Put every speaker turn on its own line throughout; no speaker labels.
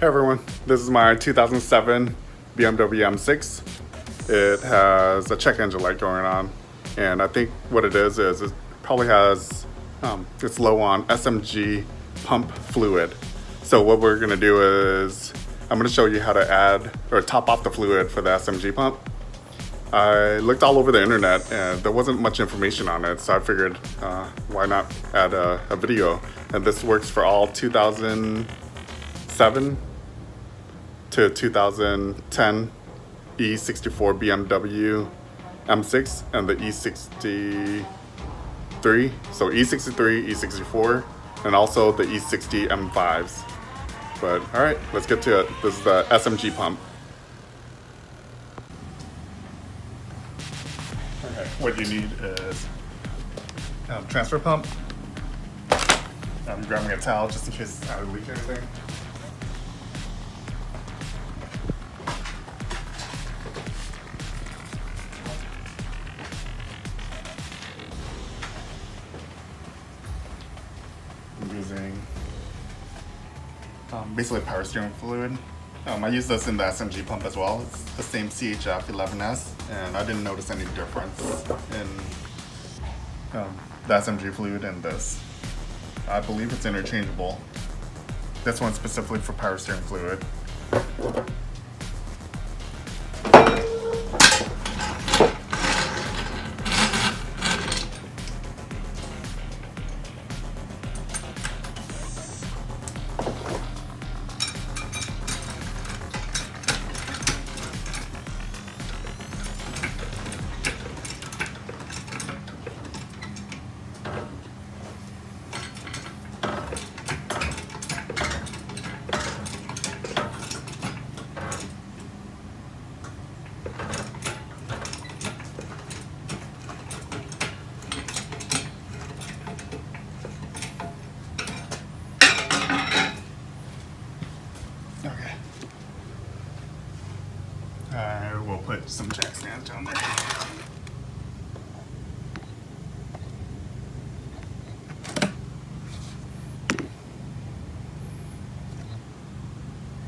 Hey everyone, this is my 2007 BMW M6. It has a check engine light going on, and I think what it is it probably has, it's low on SMG pump fluid. So what we're gonna do is, I'm gonna show you how to add or top off the fluid for the SMG pump. I looked all over the internet and there wasn't much information on it, so I figured why not add a video. And this works for all 2007 to 2010 E64 BMW M6 and the E63, so E63, E64, and also the E60 M5s. But all right, let's get to it. This is the SMG pump. Okay, what you need is transfer pump. I'm grabbing a towel just in case I leak anything. I'm using basically power steering fluid. I use this in the SMG pump as well. It's the same chf11s, and I didn't notice any difference in the SMG fluid and this. I believe it's interchangeable. This one's specifically for power steering fluid. Okay. I will put some jack stands down there.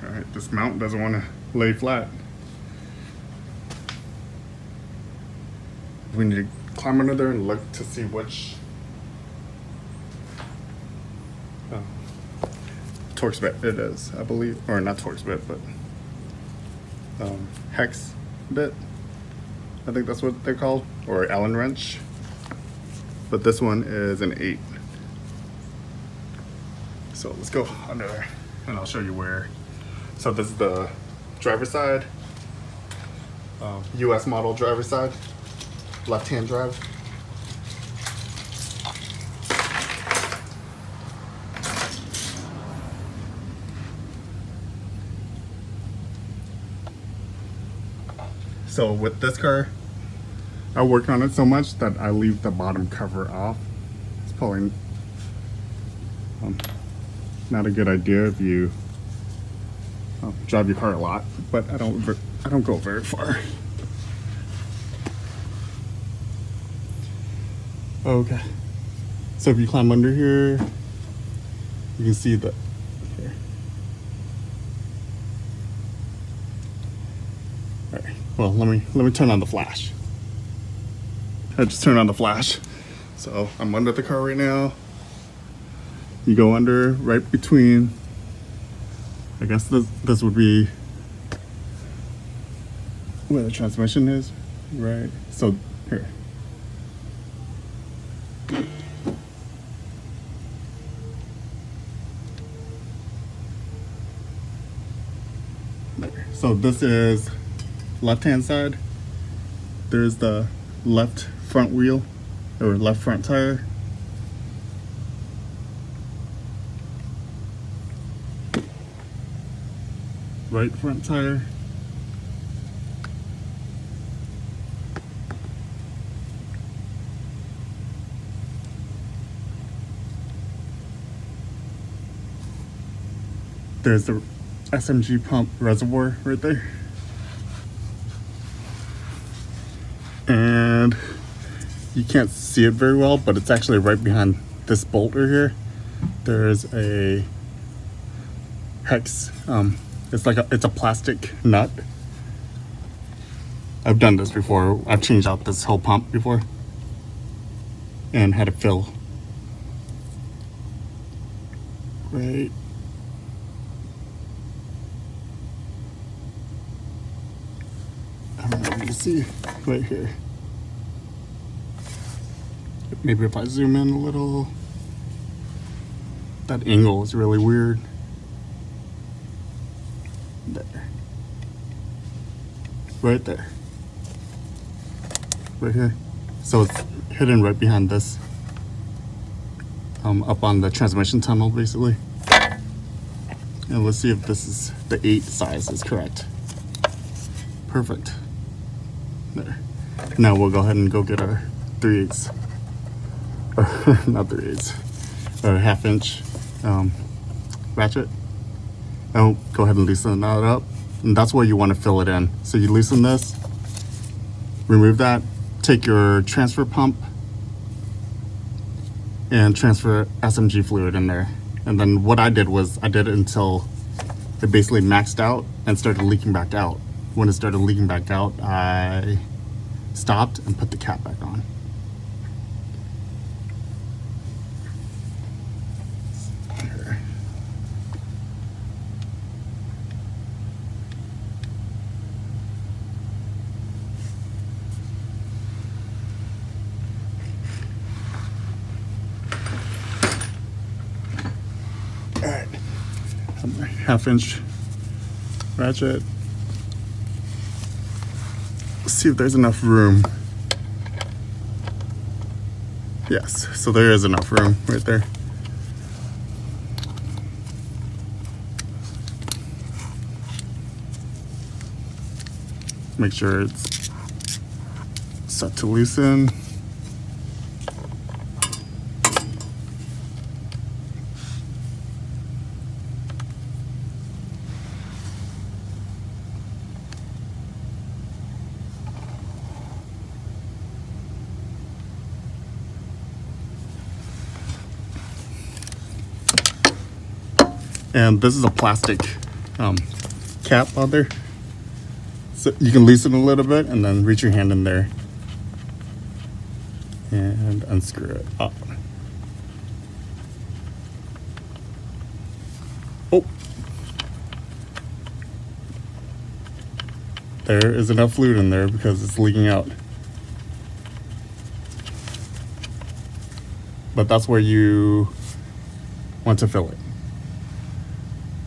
Alright, this mount doesn't want to lay flat. We need to climb under there and look to see which Torx bit it is, I believe, or not Torx bit, but hex bit. I think that's what they're called, or Allen wrench. But this one is an 8. So let's go under there, and I'll show you where. So this is the driver's side, US model driver's side, left-hand drive. So with this car, I work on it so much that I leave the bottom cover off. It's probably not a good idea if you drive your car a lot, but I don't go very far. Okay, so if you climb under here, you can see the here. All right. Well, let me turn on the flash. I just turned on the flash. So I'm under the car right now. You go under right between, I guess this would be where the transmission is, right? So here. There. So this is left-hand side. There's the left front wheel or left front tire. Right front tire. There's the SMG pump reservoir right there. And you can't see it very well, but it's actually right behind this bolt right here. There's a hex. It's a plastic nut. I've done this before. I've changed out this whole pump before and had it fill right. I don't know if you can see right here. Maybe if I zoom in a little, that angle is really weird. There. Right there. Right here. So it's hidden right behind this. Up on the transmission tunnel, basically. And let's see if this is the 8 size is correct. Perfect. There. Now we'll go ahead and go get our 3/8, or not 3/8, or 1/2 inch ratchet. And go ahead and loosen that up. And that's where you want to fill it in. So you loosen this, remove that, take your transfer pump and transfer SMG fluid in there. And then what I did was I did it until it basically maxed out and started leaking back out. When it started leaking back out, I stopped and put the cap back on. Alright, 1/2 inch ratchet. Let's see if there's enough room. Yes, so there is enough room right there. Make sure it's set to loosen. And this is a plastic cap out there. So you can loosen a little bit and then reach your hand in there and unscrew it up. Oh, there is enough fluid in there because it's leaking out. But that's where you want to fill it.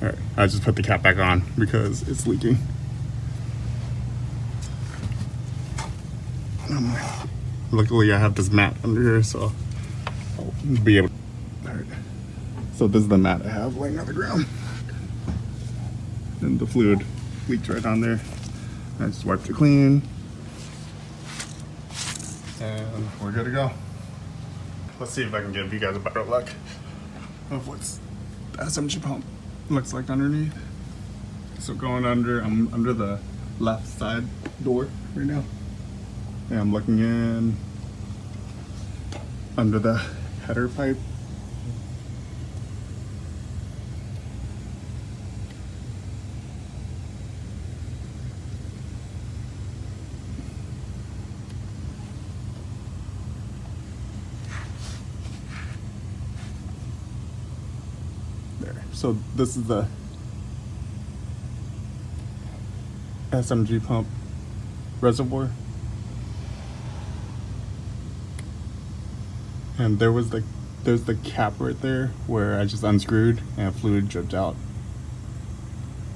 All right, I just put the cap back on because it's leaking. Luckily I have this mat under here, so I'll be able to. All right. So this is the mat I have laying on the ground. And the fluid leaked right on there. I just wiped it clean. And we're good to go. Let's see if I can give you guys a better look of what's the SMG pump looks like underneath. So going under, I'm under the left side door right now. And I'm looking in under the header pipe. There. So this is the SMG pump reservoir. And there's the cap right there where I just unscrewed and fluid dripped out.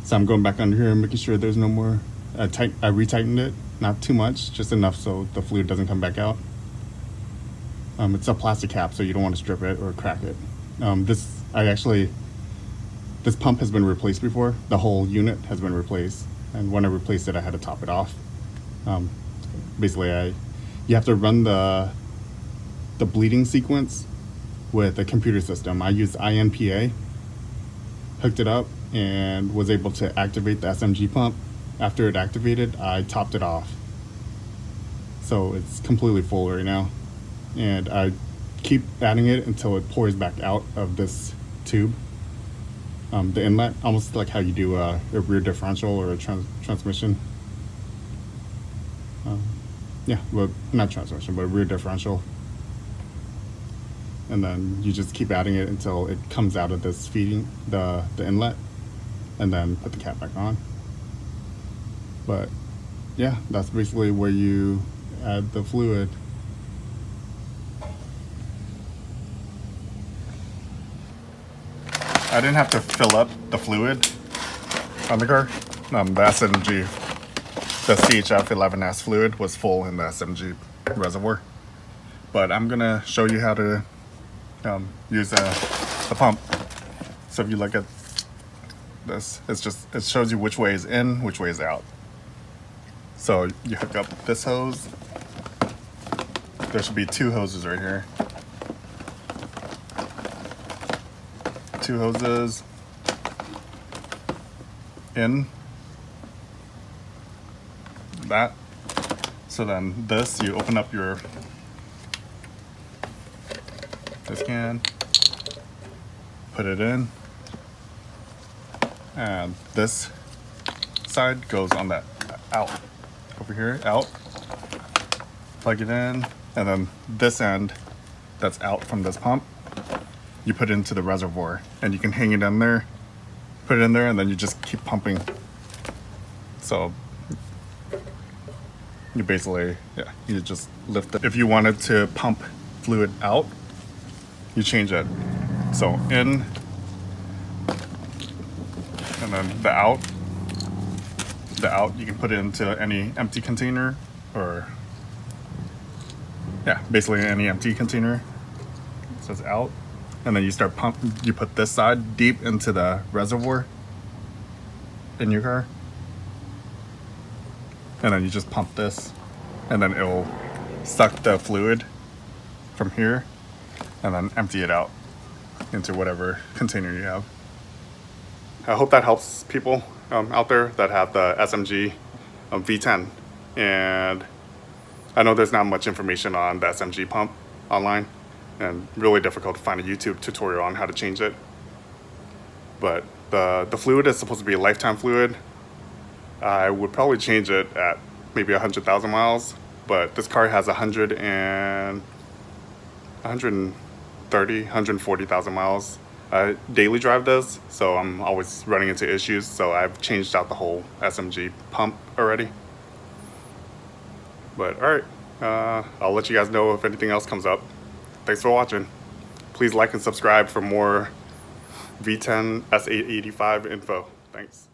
So I'm going back under here and making sure there's no more. I retightened it, not too much, just enough so the fluid doesn't come back out. It's a plastic cap, so you don't want to strip it or crack it. This pump has been replaced before. The whole unit has been replaced, and when I replaced it, I had to top it off. Basically, you have to run the bleeding sequence with a computer system. I used INPA, hooked it up, and was able to activate the SMG pump. After it activated, I topped it off. So it's completely full right now. And I keep adding it until it pours back out of this tube. the inlet, almost like how you do a rear differential or a transmission. Yeah, well, not transmission, but a rear differential. And then you just keep adding it until it comes out of this feeding, the inlet, and then put the cap back on. But yeah, that's basically where you add the fluid. I didn't have to fill up the fluid on the car. The SMG, the chf11s fluid was full in the SMG reservoir. But I'm gonna show you how to use the pump. So if you look at this, it shows you which way is in, which way is out. So you hook up this hose. There should be 2 hoses right here. 2 hoses in that. So then this, you open up this can, put it in, and this side goes on that out. Over here, out, plug it in, and then this end that's out from this pump, you put it into the reservoir, and you can hang it in there, put it in there, and then you just keep pumping. So you basically, yeah, you just lift it. If you wanted to pump fluid out, you change it. So in, and then the out, you can put it into any empty container, or yeah, basically any empty container. It says out, and then you start pumping. You put this side deep into the reservoir in your car, and then you just pump this, and then it'll suck the fluid from here and then empty it out into whatever container you have. I hope that helps people out there that have the SMG V10. And I know there's not much information on the SMG pump online, and really difficult to find a YouTube tutorial on how to change it. But the fluid is supposed to be a lifetime fluid. I would probably change it at maybe 100,000 miles, but this car has 140,000 miles. I daily drive this, so I'm always running into issues, so I've changed out the whole SMG pump already. But alright, I'll let you guys know if anything else comes up. Thanks for watching. Please like and subscribe for more V10 S85 info. Thanks.